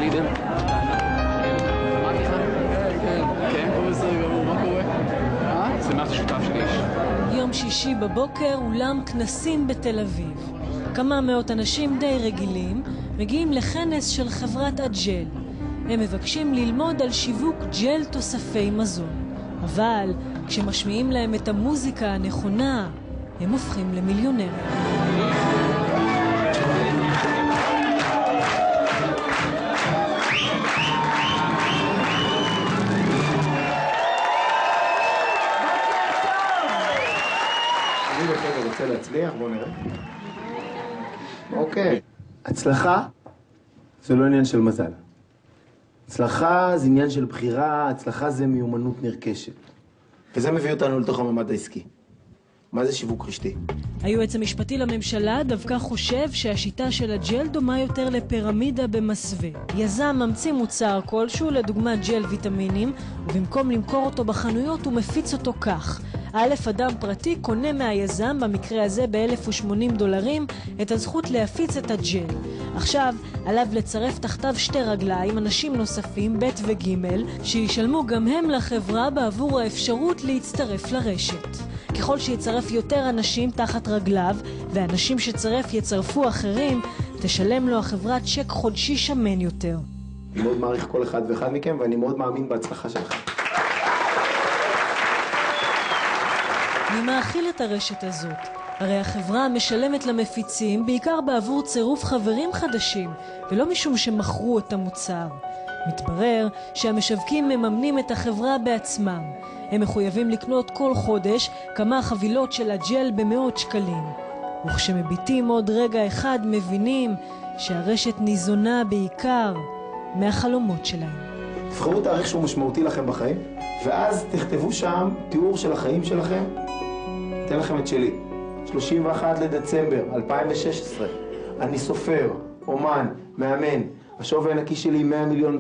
תגידם. אמרתי לך? כן, הוא בסדר גמור, מה קורה? שמח שותף שליש. יום שישי בבוקר אולם כנסים בתל אביב. כמה מאות אנשים די רגילים מגיעים לכנס של חברת אג'ל. הם מבקשים ללמוד על שיווק ג'ל תוספי מזון. אבל כשמשמיעים להם את המוזיקה הנכונה, הם הופכים למיליונרים. אני בכלל רוצה להצליח, בוא נראה. אוקיי. הצלחה זה לא עניין של מזל. הצלחה זה עניין של בחירה, הצלחה זה מיומנות נרכשת. וזה מביא אותנו לתוך הממד העסקי. מה זה שיווק רשתי? היועץ המשפטי לממשלה דווקא חושב שהשיטה של הג'ל דומה יותר לפירמידה במסווה. יזם ממציא מוצר כלשהו, לדוגמת ג'ל ויטמינים, ובמקום למכור אותו בחנויות הוא מפיץ אותו כך. א', אדם פרטי קונה מהיזם, במקרה הזה ב$1,080, את הזכות להפיץ את הג'ל. עכשיו, עליו לצרף תחתיו שתי רגליים, אנשים נוספים, ב' וג', שישלמו גם הם לחברה בעבור האפשרות להצטרף לרשת. ככל שיצרף יותר אנשים תחת רגליו, ואנשים שצרף יצרפו אחרים, תשלם לו החברה צ'ק חודשי שמן יותר. אני מאוד מעריך כל אחד ואחד מכם, ואני מאוד מאמין בהצלחה שלכם. מי מאכיל את הרשת הזאת? הרי החברה משלמת למפיצים בעיקר בעבור צירוף חברים חדשים, ולא משום שמכרו את המוצר. מתברר שהמשווקים מממנים את החברה בעצמם. הם מחויבים לקנות כל חודש כמה חבילות של הג'ל במאות שקלים. וכשמביטים עוד רגע אחד מבינים שהרשת ניזונה בעיקר מהחלומות שלהם. תבחרו תאריך שהוא משמעותי לכם בחיים, ואז תכתבו שם תיאור של החיים שלכם. אתן לכם את שלי. 31 לדצמבר 2016. אני סופר, אומן, מאמן. השווי הנקי שלי $100 מיליון,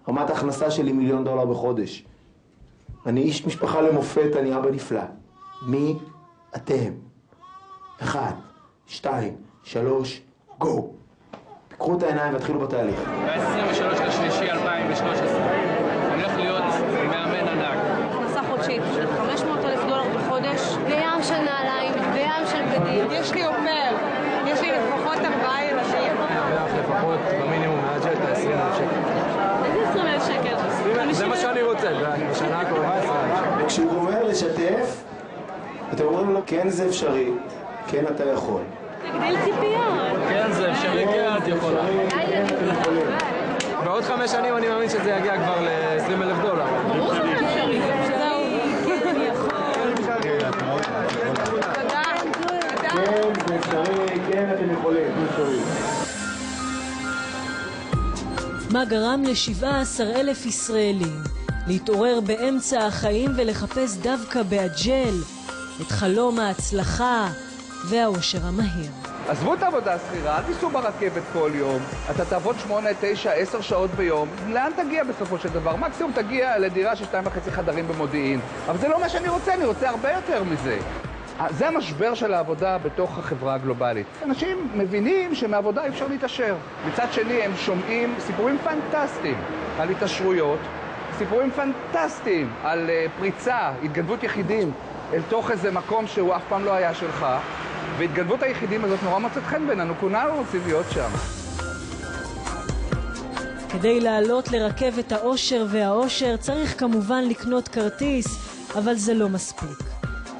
רמת ההכנסה שלי $1 מיליון בחודש. אני איש משפחה למופת, אני אבא נפלא. מי אתם? 1, 2, 3, גו. פיקחו את העיניים והתחילו בתהליך. ב-23/3/2013 אני הולך להיות מאמן ענק. הכנסה חודשית של $500,000 בחודש, בים של נעליים, בים של בגדים. יש לי אופר, יש לי לפחות 4 ילדים. לפחות במינימום מהג'ל את 20,000 שקל. איזה 20,000 שקל? זה מה שאני רוצה, בשנה הקרובה 20,000. כשהוא אומר לשתף, אתם אומרים לו, כן זה אפשרי, כן אתה יכול. תגדיל ציפיות. כן זה אפשרי, כן את יכולה. בעוד 5 שנים אני מאמין שזה יגיע כבר $20,000. ברור שזה אפשרי. כן, אני יכול. תודה. כן זה אפשרי, כן אתם יכולים. מה גרם ל17,000 ישראלים להתעורר באמצע החיים ולחפש דווקא באג'ל את חלום ההצלחה והאושר המהיר? עזבו את העבודה הסחירה, אל תיסעו ברכבת כל יום. אתה תעבוד 8, 9, 10 שעות ביום. לאן תגיע בסופו של דבר? מקסימום תגיע לדירה של 2.5 חדרים במודיעין. אבל זה לא מה שאני רוצה, אני רוצה הרבה יותר מזה. זה המשבר של העבודה בתוך החברה הגלובלית. אנשים מבינים שמעבודה אפשר להתעשר. מצד שני הם שומעים סיפורים פנטסטיים על התעשרויות, סיפורים פנטסטיים על פריצה, התגנבות יחידים אל תוך איזה מקום שהוא אף פעם לא היה שלך. והתגנבות היחידים הזאת נורא מוצאת חן בינינו, כולנו רוצים להיות שם. כדי לעלות לרכבת האושר והאושר צריך כמובן לקנות כרטיס, אבל זה לא מספיק.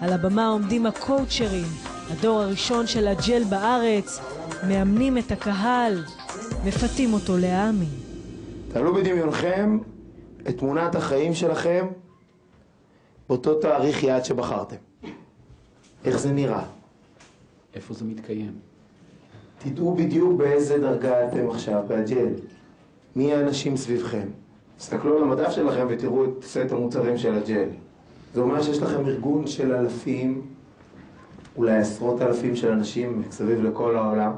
על הבמה עומדים הקואוצ'רים, הדור הראשון של הג'ל בארץ, מאמנים את הקהל, מפתים אותו להאמין. תעלו בדמיונכם את תמונת החיים שלכם באותו תאריך יעד שבחרתם. איך זה נראה? איפה זה מתקיים? תדעו בדיוק באיזה דרגה אתם עכשיו, באג'ל. מי האנשים סביבכם? תסתכלו על המדף שלכם ותראו את סט המוצרים של הג'ל. זה אומר שיש לכם ארגון של אלפים, אולי עשרות אלפים של אנשים מסביב לכל העולם.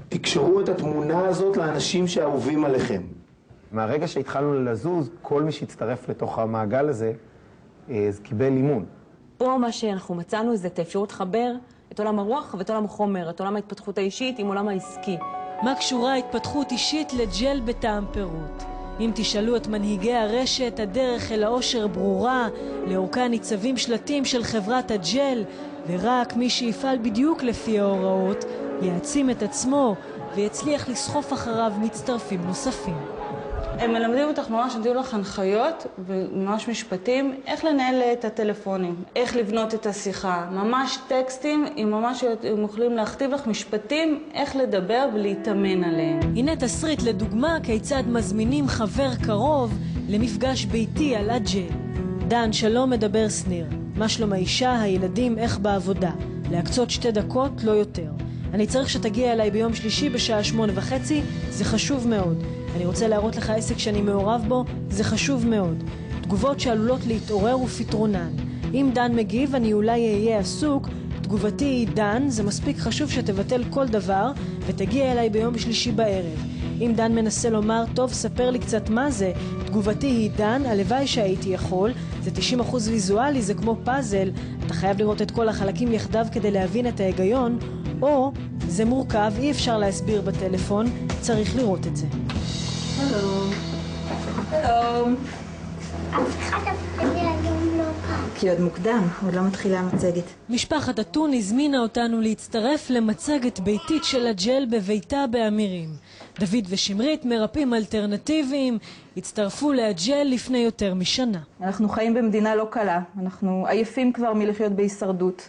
תקשרו את התמונה הזאת לאנשים שאהובים עליכם. מהרגע שהתחלנו לזוז, כל מי שהצטרף לתוך המעגל הזה קיבל אימון. פה מה שאנחנו מצאנו זה את האפשרות לחבר את עולם הרוח ואת עולם החומר, את עולם ההתפתחות האישית עם עולם העסקי. מה קשורה התפתחות אישית לג'ל בטעם פירות? אם תשאלו את מנהיגי הרשת, הדרך אל האושר ברורה, לאורכה ניצבים שלטים של חברת הג'ל, ורק מי שיפעל בדיוק לפי ההוראות יעצים את עצמו ויצליח לסחוף אחריו מצטרפים נוספים. הם מלמדים אותך ממש, נתנו לך הנחיות וממש משפטים, איך לנהל את הטלפונים, איך לבנות את השיחה, ממש טקסטים, הם יכולים להכתיב לך משפטים, איך לדבר ולהתאמן עליהם. הנה תסריט לדוגמה כיצד מזמינים חבר קרוב למפגש ביתי על הג'ל. דן, שלום, מדבר שניר. מה שלום האישה, הילדים, איך בעבודה? להקצות 2 דקות, לא יותר. אני צריך שתגיע אליי ביום שלישי בשעה 8:30, זה חשוב מאוד. אני רוצה להראות לך עסק שאני מעורב בו, זה חשוב מאוד. תגובות שעלולות להתעורר ופתרונן. אם דן מגיב, אני אולי אהיה עסוק. תגובתי היא דן, זה מספיק חשוב שתבטל כל דבר ותגיע אליי ביום שלישי בערב. אם דן מנסה לומר, טוב, ספר לי קצת מה זה, תגובתי היא דן, הלוואי שהייתי יכול, זה 90% ויזואלי, זה כמו פאזל, אתה חייב לראות את כל החלקים יחדיו כדי להבין את ההיגיון, או זה מורכב, אי אפשר להסביר בטלפון, צריך לראות את זה. שלום. שלום. כי עוד מוקדם, עוד לא מתחילה המצגת. משפחת אתון הזמינה אותנו להצטרף למצגת ביתית של הג'ל בביתה באמירים. דוד ושמרית, מרפאים אלטרנטיביים, הצטרפו להג'ל לפני יותר משנה. אנחנו חיים במדינה לא קלה, אנחנו עייפים כבר מלחיות בהישרדות.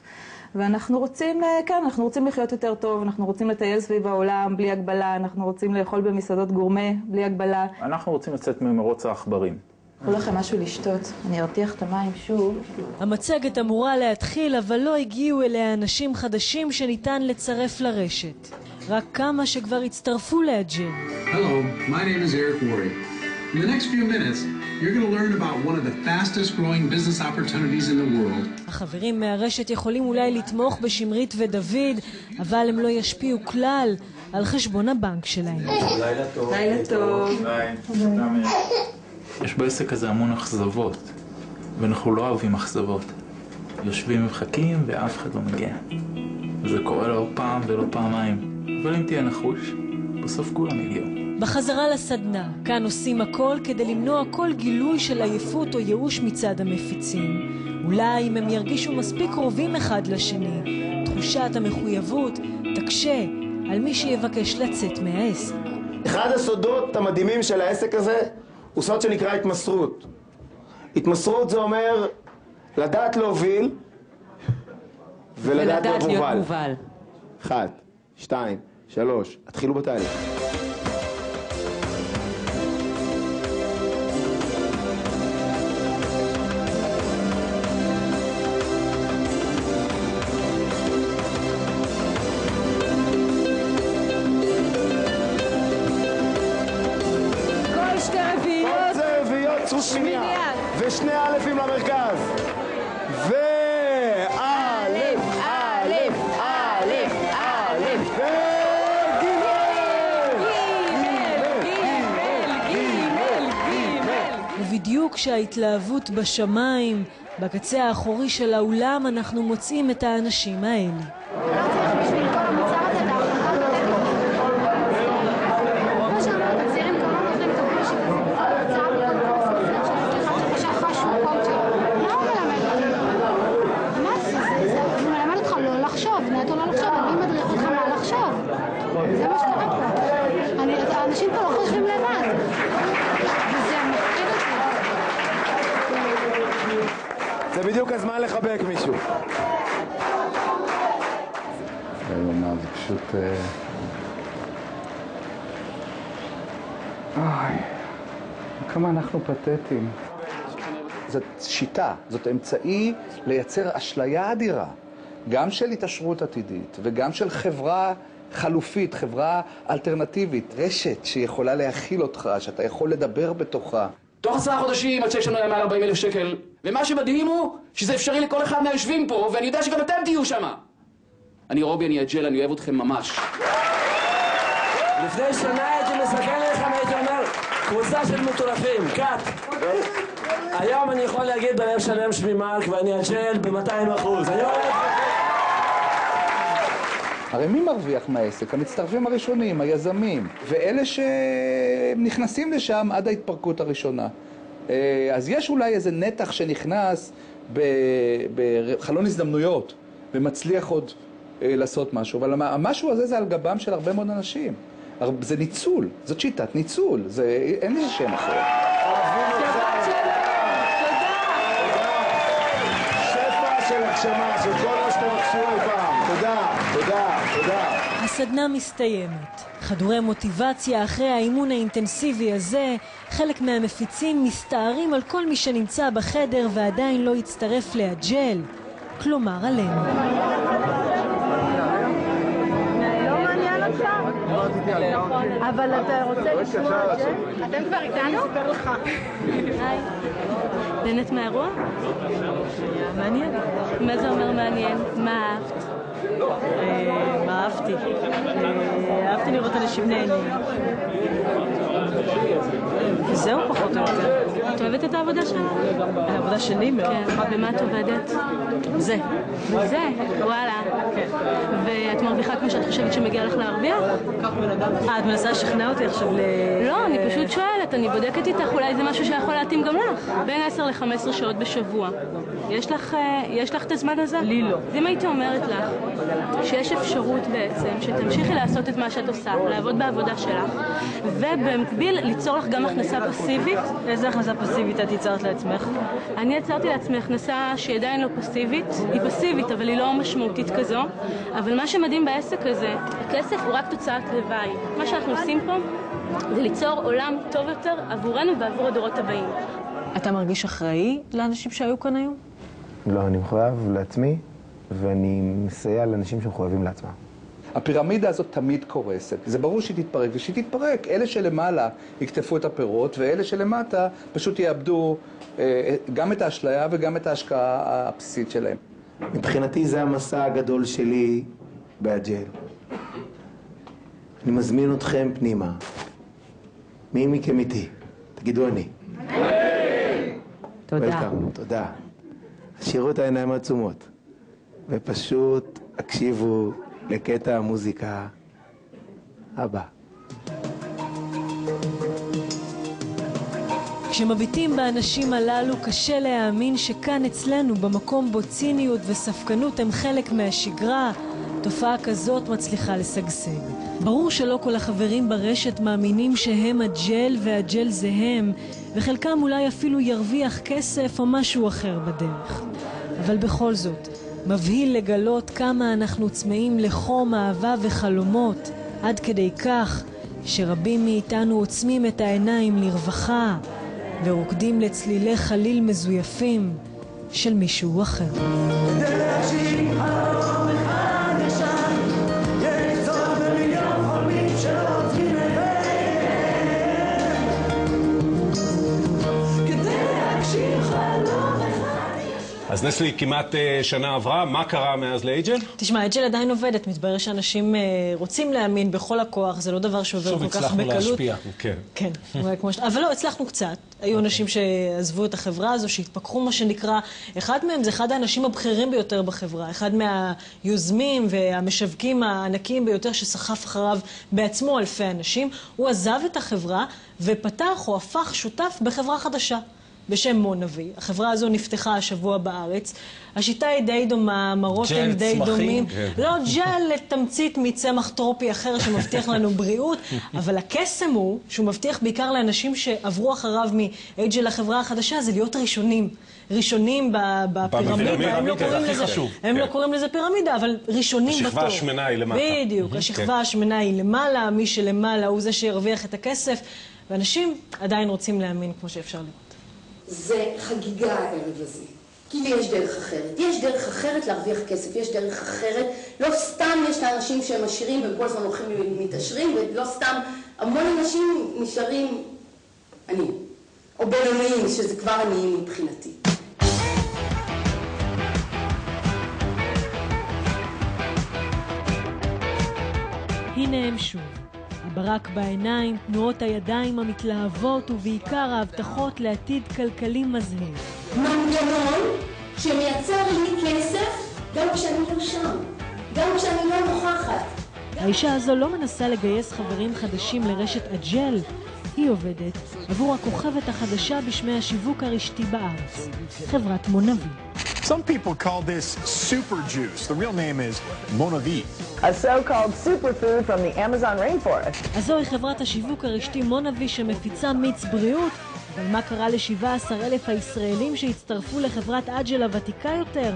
ואנחנו רוצים, כן, אנחנו רוצים לחיות יותר טוב, אנחנו רוצים לטייל סביב העולם בלי הגבלה, אנחנו רוצים לאכול במסעדות גורמה בלי הגבלה. אנחנו רוצים לצאת ממרוץ העכברים. קחו לכם משהו לשתות, אני ארתיח את המים שוב. המצגת אמורה להתחיל, אבל לא הגיעו אליה אנשים חדשים שניתן לצרף לרשת. רק כמה שכבר הצטרפו להג'ל. Hello, my name is Eric Worre. In the next few minutes, you're going to learn about one of the fastest growing business opportunities in the world. החברים מהרשת יכולים אולי לתמוך בשמרית ודוד, אבל הם לא ישפיעו כלל על חשבון הבנק שלהם. לילה טוב. לילה טוב. יש בעסק הזה המון אכזבות, ואנחנו לא אוהבים אכזבות. יושבים ומחכים ואף אחד לא מגיע. זה קורה לא פעם ולא פעמיים. אבל אם תהיה נחוש, בסוף כולם יגיעו. בחזרה לסדנה, כאן עושים הכל כדי למנוע כל גילוי של עייפות או ייאוש מצד המפיצים. אולי אם הם ירגישו מספיק קרובים אחד לשני, תחושת המחויבות תקשה על מי שיבקש לצאת מהעסק. אחד הסודות המדהימים של העסק הזה הוא סוד שנקרא התמסרות. התמסרות זה אומר לדעת להוביל ולדעת להיות מובל. 1, 2, 3, התחילו בתהליך. ושני אלפים למרכז. ואלף, אלף, אלף, אלף, ובדיוק כשההתלהבות בשמיים, בקצה האחורי של האולם אנחנו מוצאים את האנשים האלה. זה מה שקרה פה. האנשים פה לא חושבים לבד. וזה מפחיד אותי. זה בדיוק הזמן לחבק מישהו. זה פשוט... כמה אנחנו פתטיים. זאת שיטה, זאת אמצעי לייצר אשליה אדירה. גם של התעשרות עתידית וגם של חברה חלופית, חברה אלטרנטיבית, רשת שיכולה להכיל אותך, שאתה יכול לדבר בתוכה. תוך 10 חודשים הצ'ק שלנו היה מעל 40,000 שקל, ומה שמדהים הוא שזה אפשרי לכל אחד מהיושבים פה, ואני יודע שגם אתם תהיו שמה. אני רובי, אני הג'ל, אני אוהב אתכם ממש. לפני שנה הייתי מסתכל לכם, הייתי אומר, קבוצה של מטורפים, קאט. היום אני יכול להגיד בלב שלם שמי מרק ואני הג'ל ב-200%. אני אוהב אתכם. הרי מי מרוויח מהעסק? המצטרפים הראשונים, היזמים, ואלה שנכנסים לשם עד ההתפרקות הראשונה. אז יש אולי איזה נתח שנכנס בחלון הזדמנויות ומצליח עוד לעשות משהו, אבל המשהו הזה זה על גבם של הרבה מאוד אנשים. זה ניצול, זאת שיטת ניצול, אין לי שם אחר. שפע של הגשמה, של כל מה שאתם עשו אי פעם. תודה, תודה, תודה. הסדנה מסתיימת. חדורי מוטיבציה אחרי האימון האינטנסיבי הזה, חלק מהמפיצים מסתערים על כל מי שנמצא בחדר ועדיין לא יצטרף לאג'ל, כלומר עלינו. לא מעניין אותך? אבל אתה רוצה לשמוע אג'ל? אתם כבר איתנו? היי. נהנית מהאירוע? מעניין. מה זה אומר מעניין? מה אהבת? מה אהבתי? אהבתי לראות אנשים נהנים. וזהו פחות או יותר. את אוהבת את העבודה שלך? העבודה שלי מאוד. כן. במה את עובדת? זה. זה? וואלה. כן. ואת מרוויחה כמו שאת חושבת שמגיע לך להרוויח? את מנסה לשכנע אותי עכשיו לא, אני פשוט שואלת, אני בודקת איתך, אולי זה משהו שיכול להתאים גם לך. בין 10 ל-15 שעות בשבוע. יש לך את הזמן הזה? לי לא. אז אם הייתי אומרת לך שיש אפשרות בעצם שתמשיכי לעשות את מה שאת עושה, לעבוד בעבודה שלך, ובמקביל ליצור לך גם הכנסה פסיבית. איזה הכנסה פסיבית את ייצרת לעצמך? אני יצרתי לעצמי הכנסה שהיא עדיין לא פסיבית, היא פסיבית אבל היא לא משמעותית כזו, אבל מה שמדהים בעסק הזה, הכסף הוא רק תוצאת לוואי. מה שאנחנו עושים פה זה ליצור עולם טוב יותר עבורנו ועבור הדורות הבאים. אתה מרגיש אחראי לאנשים שהיו כאן היום? לא, אני מחויב לעצמי, ואני מסייע לאנשים שמחויבים לעצמם. הפירמידה הזאת תמיד קורסת. זה ברור שהיא תתפרק, ושהיא תתפרק. אלה שלמעלה יקטפו את הפירות, ואלה שלמטה פשוט יאבדו גם את האשליה וגם את ההשקעה הבסיסית שלהם. מבחינתי זה המסע הגדול שלי באג'ל. אני מזמין אתכם פנימה. מי מכם איתי? תגידו אני. תודה. תודה. השאירו את העיניים העצומות, ופשוט הקשיבו לקטע המוזיקה הבא. כשמביטים באנשים הללו קשה להאמין שכאן אצלנו, במקום בו ציניות וספקנות הם חלק מהשגרה, תופעה כזאת מצליחה לשגשג. ברור שלא כל החברים ברשת מאמינים שהם הג'ל והג'ל זה הם, וחלקם אולי אפילו ירוויח כסף או משהו אחר בדרך. אבל בכל זאת, מבהיל לגלות כמה אנחנו צמאים לחום, אהבה וחלומות, עד כדי כך שרבים מאיתנו עוצמים את העיניים לרווחה ורוקדים לצלילי חליל מזויפים של מישהו אחר. אז נסלי, כמעט שנה עברה, מה קרה מאז לאג'ל? תשמע, אג'ל עדיין עובדת, מתברר שאנשים רוצים להאמין בכל הכוח, זה לא דבר שעובר כל כך בקלות. שוב הצלחנו להשפיע. כן. אבל לא, הצלחנו קצת. היו אנשים שעזבו את החברה הזו, שהתפכחו מה שנקרא, אחד מהם זה אחד האנשים הבכירים ביותר בחברה, אחד מהיוזמים והמשווקים הענקיים ביותר שסחף אחריו בעצמו אלפי אנשים. הוא עזב את החברה ופתח או הפך שותף בחברה חדשה בשם מונאבי. החברה הזו נפתחה השבוע בארץ. השיטה היא די דומה, המראות הם די דומים. לא, ג'ל לתמצית מצמח טרופי אחר שמבטיח לנו בריאות, אבל הקסם הוא שהוא מבטיח בעיקר לאנשים שעברו אחריו מאג'ל לחברה החדשה, זה להיות ראשונים. ראשונים בפירמידה. הם לא קוראים לזה פירמידה, אבל ראשונים בתור. השכבה השמנה היא למטה. בדיוק, השכבה השמנה היא למעלה, מי שלמעלה הוא זה שירוויח את הכסף, ואנשים עדיין רוצים להאמין כמו שאפשר לראות. זה חגיגה הערב הזה. כאילו יש דרך אחרת. יש דרך אחרת להרוויח כסף, יש דרך אחרת. לא סתם יש לאנשים שהם עשירים והם כל הזמן הולכים ומתעשרים, ולא סתם המון אנשים נשארים עניים. או בינוניים, שזה כבר עניים מבחינתי. הנה הם שוב. הברק בעיניים, תנועות הידיים המתלהבות ובעיקר ההבטחות לעתיד כלכלי מזהיר. מנגנון שמייצר לי כסף גם כשאני לא שם. גם כשאני לא נוכחת. האישה הזו לא מנסה לגייס חברים חדשים לרשת אג'ל, היא עובדת עבור הכוכבת החדשה בשמי השיווק הרשתי בארץ, חברת מונבי. Some people call this super juice. The real name is Monavi. A so-called superfood from the Amazon rainforest. אז זוהי חברת השיווק הרשתי מונבי שמפיצה מיץ בריאות, אבל מה קרה ל-17,000 הישראלים שהצטרפו לחברת אג'ל הוותיקה יותר?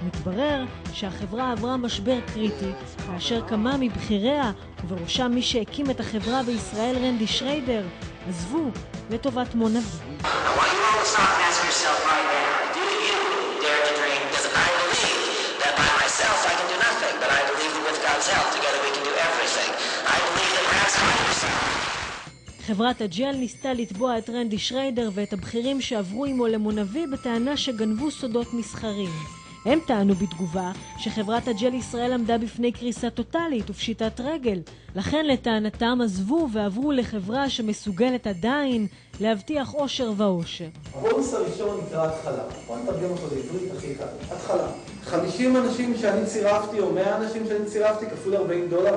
מתברר שהחברה עברה משבר קריטי, כאשר כמה מבחיריה, ובראשם מי שהקים את החברה בישראל רנדי שריידר, עזבו לטובת מונבי. חברת אג'ל ניסתה לתבוע את רנדי שריידר ואת הבכירים שעברו עמו למונבי בטענה שגנבו סודות מסחרים. הם טענו בתגובה שחברת אג'ל ישראל עמדה בפני קריסה טוטלית ופשיטת רגל, לכן לטענתם עזבו ועברו לחברה שמסוגלת עדיין להבטיח עושר ועושר. הבונוס הראשון נקרא התחלה. בוא נתרגם אותו לעברית הכי קל. התחלה. 50 אנשים שאני צירפתי או 100 אנשים שאני צירפתי כפול $40,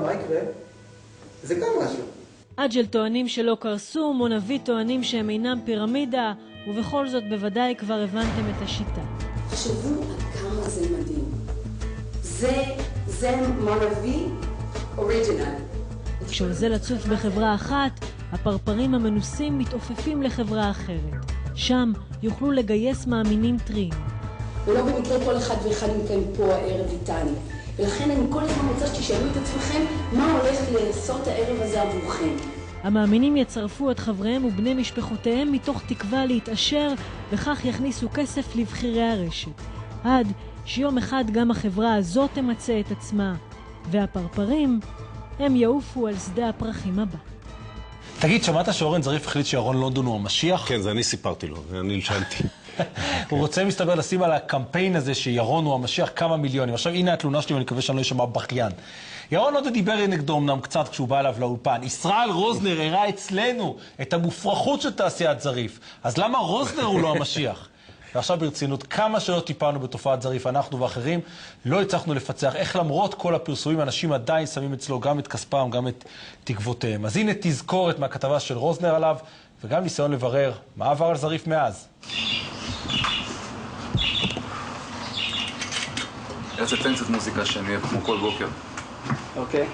מה יקרה? זה גם משהו. אג'ל טוענים שלא קרסו, מונבי טוענים שהם אינם פירמידה, ובכל זאת בוודאי כבר הבנתם את השיטה. תחשבו עד כמה זה מדהים. זה מונבי אוריג'ינל. כשעוזר לצוף בחברה אחת, הפרפרים המנוסים מתעופפים לחברה אחרת. שם יוכלו לגייס מאמינים טריים. ולא במקרה כל אחד ואחד מכם פה הערב איתנו. ולכן אני כל הזמן רוצה שתשאלו את עצמכם מה הולך לעשות הערב הזה עבורכם. המאמינים יצרפו את חבריהם ובני משפחותיהם מתוך תקווה להתעשר, וכך יכניסו כסף לבחירי הרשת. עד שיום אחד גם החברה הזאת תמצא את עצמה, והפרפרים הם יעופו על שדה הפרחים הבא. תגיד, שמעת שאורן זריף החליט שירון לונדון הוא המשיח? כן, זה אני סיפרתי לו, ואני נשאלתי. הוא רוצה מסתבר לשים על הקמפיין הזה שירון הוא המשיח כמה מיליונים. עכשיו הנה התלונה שלי ואני מקווה שאני לא אשמע בכיין. ירון עוד דיבר נגדו אמנם קצת כשהוא בא אליו לאולפן. ישראל רוזנר הראה אצלנו את המופרכות של תעשיית זריף. אז למה רוזנר הוא לא המשיח? ועכשיו ברצינות, כמה שלא טיפלנו בתופעת זריף, אנחנו ואחרים, לא הצלחנו לפצח איך למרות כל הפרסומים, אנשים עדיין שמים אצלו גם את כספם, גם את תקוותיהם. אז הנה תזכורת מהכתבה של רוזנר עליו, וגם ניסיון לברר מה עבר על זריף מאז. רצה תן קצת מוזיקה שאני אוהב כמו כל בוקר. אוקיי.